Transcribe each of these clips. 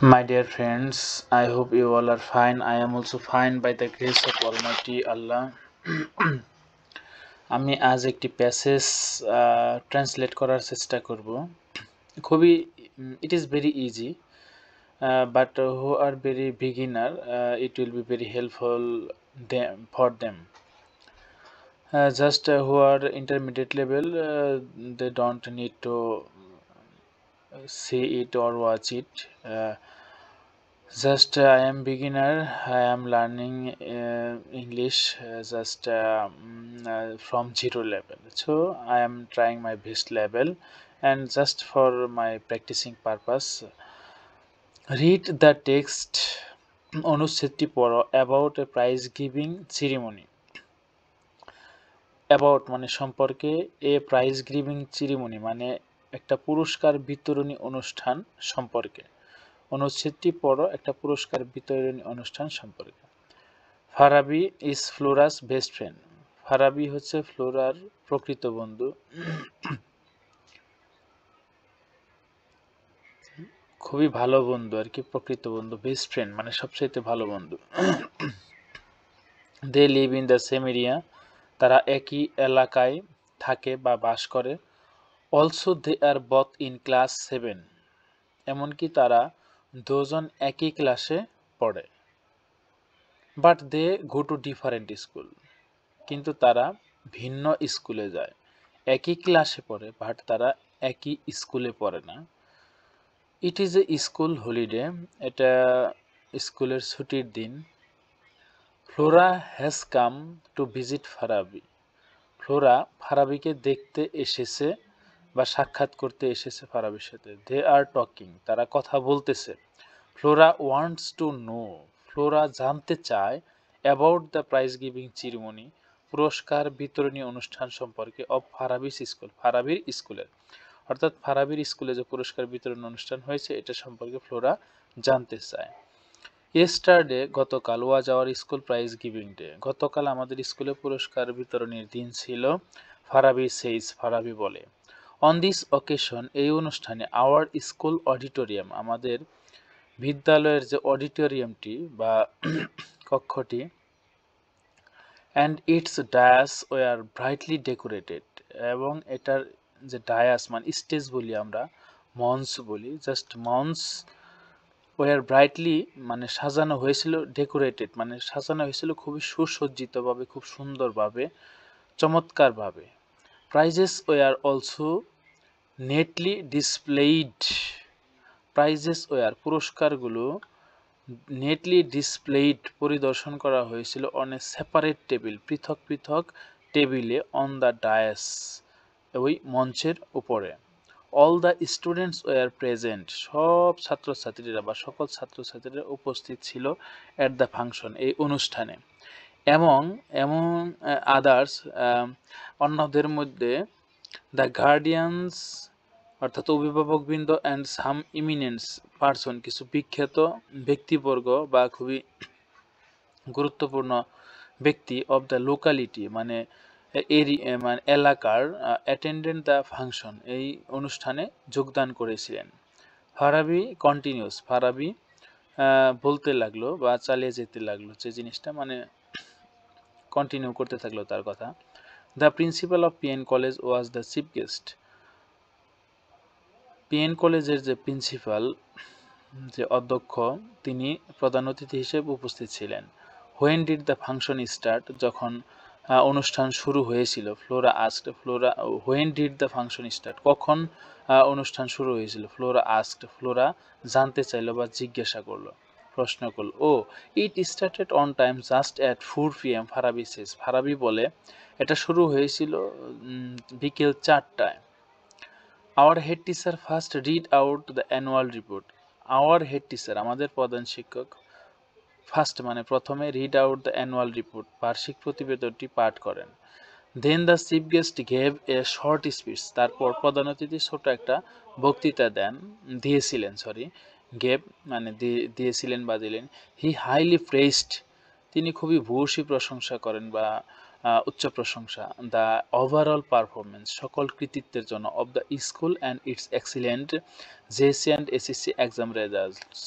My dear friends, I hope you all are fine. I am also fine by the grace of Almighty Allah. আমি আজ একটি passage translate করার চেষ্টা করব। খুবই it is very easy, but who are very beginner, it will be very helpful for them. Just who are intermediate level, they don't need to see it or watch it. Just I am beginner. I am learning English from zero level. So I am trying my best level, and just for my practicing purpose, read the text অনুচ্ছেদটি পড়ো about a prize giving ceremony. About মানে সম্পর্কে, a prize giving ceremony মানে একটা পুরস্কার বিতরণী অনুষ্ঠান সম্পর্কে। অনুচ্ছেদটি পড়ো একটা পুরস্কার বিতরণী অনুষ্ঠান সম্পর্কে। Farabi is Flora's best friend. Farabi হচ্ছে ফ্লোরার প্রকৃত বন্ধু। খুবই ভালো বন্ধু আর কি, প্রকৃত বন্ধু। বেস্ট ফ্রেন্ড মানে সবচাইতে ভালো বন্ধু। They live in the same area, তারা একই এলাকায় থাকে বা বাস করে। Also they are both in class 7, এমনকি তারা দুজন একই ক্লাসে পড়ে। But they go to different school, কিন্তু তারা ভিন্ন স্কুলে যায়। একই ক্লাসে পড়ে বাট তারা একই স্কুলে পড়ে না। It is a school holiday, এটা স্কুলের ছুটির দিন। Flora has come to visit Farabi, Flora ফারাবিকে দেখতে এসেছে বা সাক্ষাৎ করতে এসেছে ফারাবির সাথে। দে আর টকিং, তারা কথা বলতেছে। Flora wants to know, Flora জানতে চায় অ্যাবাউট দ্য প্রাইজ গিভিং চেরিমনি, পুরস্কার বিতরণী অনুষ্ঠান সম্পর্কে। অফ ফারাবিস স্কুল, ফারাবির স্কুলের, অর্থাৎ ফারাবির স্কুলে যে পুরস্কার বিতরণ অনুষ্ঠান হয়েছে এটা সম্পর্কে ফ্লোরা জানতে চায়। ইয়েস্টারডে, গতকাল। Was our school prize giving day, গতকাল আমাদের স্কুলে পুরস্কার বিতরণের দিন ছিল। ফারাবি সেইজ, ফারাবি বলে। অন দিস অকেশন, এই অনুষ্ঠানে। আওয়ার স্কুল অডিটোরিয়াম, আমাদের বিদ্যালয়ের যে অডিটোরিয়ামটি বা কক্ষটি। And its dais were brightly decorated, এবং এটার যে ডায়াস মানে স্টেজ বলি আমরা, মঞ্চ বলি, জাস্ট মঞ্চ। ওয়ার ব্রাইটলি মানে সাজানো হয়েছিল, ডেকোরেটেড মানে সাজানো হয়েছিল খুবই সুসজ্জিতভাবে, খুব সুন্দরভাবে, চমৎকারভাবে। Prizes were also neatly displayed, prizes were পুরস্কারগুলো, নেটলি ডিসপ্লেইড পরিদর্শন করা হয়েছিল, অন এ সেপারেট টেবিল পৃথক পৃথক টেবিলে, অন দ্য ডায়াস ওই মঞ্চের উপরে। All the students were present, সব ছাত্রছাত্রীরা বা সকল ছাত্রছাত্রীরা উপস্থিত ছিল অ্যাট দ্য ফাংশন, এই অনুষ্ঠানে। এমন আদার্স, অন্যদের মধ্যে, দ্য গার্ডিয়ানস অর্থাৎ অভিভাবকবৃন্দ, অ্যান্ড সাম ইমিনেন্স পার্সন, কিছু বিখ্যাত ব্যক্তিবর্গ বা খুবই গুরুত্বপূর্ণ ব্যক্তি, অব দ্য লোকালিটি মানে মানে এলাকার, অ্যাটেন্ডেন্ট দ্য ফাংশন, এই অনুষ্ঠানে যোগদান করেছিলেন। ফারাবি কন্টিনিউস, ফারাবি বলতে লাগলো বা চালিয়ে যেতে লাগলো, যে জিনিসটা মানে কন্টিনিউ করতে থাকলো তার কথা। The principal of PN college was the chief guest, PN কলেজের যে প্রিন্সিপাল, যে অধ্যক্ষ, তিনি প্রধান অতিথি হিসেবে উপস্থিত ছিলেন। When did the function start, যখন অনুষ্ঠান শুরু হয়েছিল। Flora asked, Flora when did the function start, কখন অনুষ্ঠান শুরু হয়েছিল। ফ্লোরা আস্কড, ফ্লোরা জানতে চাইলো বা জিজ্ঞাসা করলো, প্রশ্ন করলো। ও it started on time just at 4 PM, Farabi says, Farabi বলে এটা শুরু হয়েছিল বিকেল 4টায়। Our head teacher first read out the annual report, our head teacher আমাদের প্রধান শিক্ষক, ফার্স্ট মানে প্রথমে, read out the annual report বার্ষিক প্রতিবেদনটি পাঠ করেন। Then the chief guest gave a short speech, তারপর প্রধান অতিথি ছোট একটা বক্তৃতা দিয়েছিলেন, গেভ মানে দিয়েছিলেন বা দিলেন। হি হাইলি প্রেসড, তিনি খুবই ভূয়সী প্রশংসা করেন বা উচ্চ প্রশংসা, দ্য ওভারঅল পারফরমেন্স, সকল কৃতিত্বের জন্য, of the school and it's excellent JSC and SSC exam results,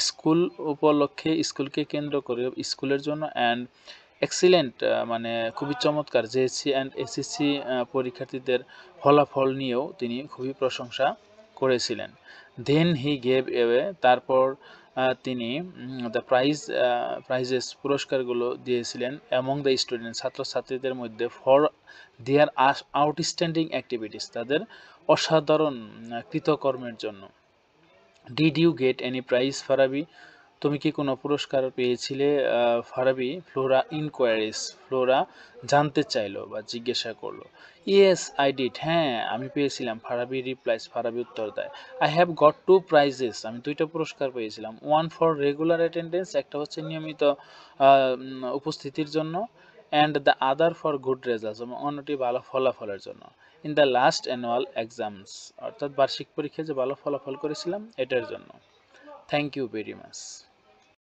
school উপলক্ষে, স্কুলকে কেন্দ্র করে, স্কুলের জন্য, অ্যান্ড এক্সিলেন্ট মানে খুবই চমৎকার জেএসসি অ্যান্ড এসএসসি পরীক্ষার্থীদের ফলাফল নিয়েও তিনি খুবই প্রশংসা করেছিলেন। দেন হি গেভ এওয়ে, তারপর তিনি দ্য প্রাইজেস পুরস্কারগুলো দিয়েছিলেন অ্যামং দ্য স্টুডেন্ট, ছাত্রছাত্রীদের মধ্যে, ফর দেয়ার আউটস্ট্যান্ডিং অ্যাক্টিভিটিস, তাদের অসাধারণ কৃতকর্মের জন্য। Did you get any prize Farabi, তুমি কি কোনো পুরস্কার পেয়েছিলে ফারাবি? ফ্লোরা ইনকোয়ারিস, ফ্লোরা জানতে চাইলো বা জিজ্ঞাসা করলো। ইয়েস আই ডিড, হ্যাঁ আমি পেয়েছিলাম, ফারাবি রিপ্লাইস, ফারাবি উত্তর দেয়। আই হ্যাভ গট 2 প্রাইজেস, আমি 2টা পুরস্কার পেয়েছিলাম। ওয়ান ফর রেগুলার অ্যাটেন্ডেন্স, একটা হচ্ছে নিয়মিত উপস্থিতির জন্য, and the other for good results, এবং অন্যটি ভালো ফলাফলের জন্য। In the last annual exams, অর্থাৎ বার্ষিক পরীক্ষায় যে ভালো ফলাফল করেছিলাম এটার জন্য। Thank you very much.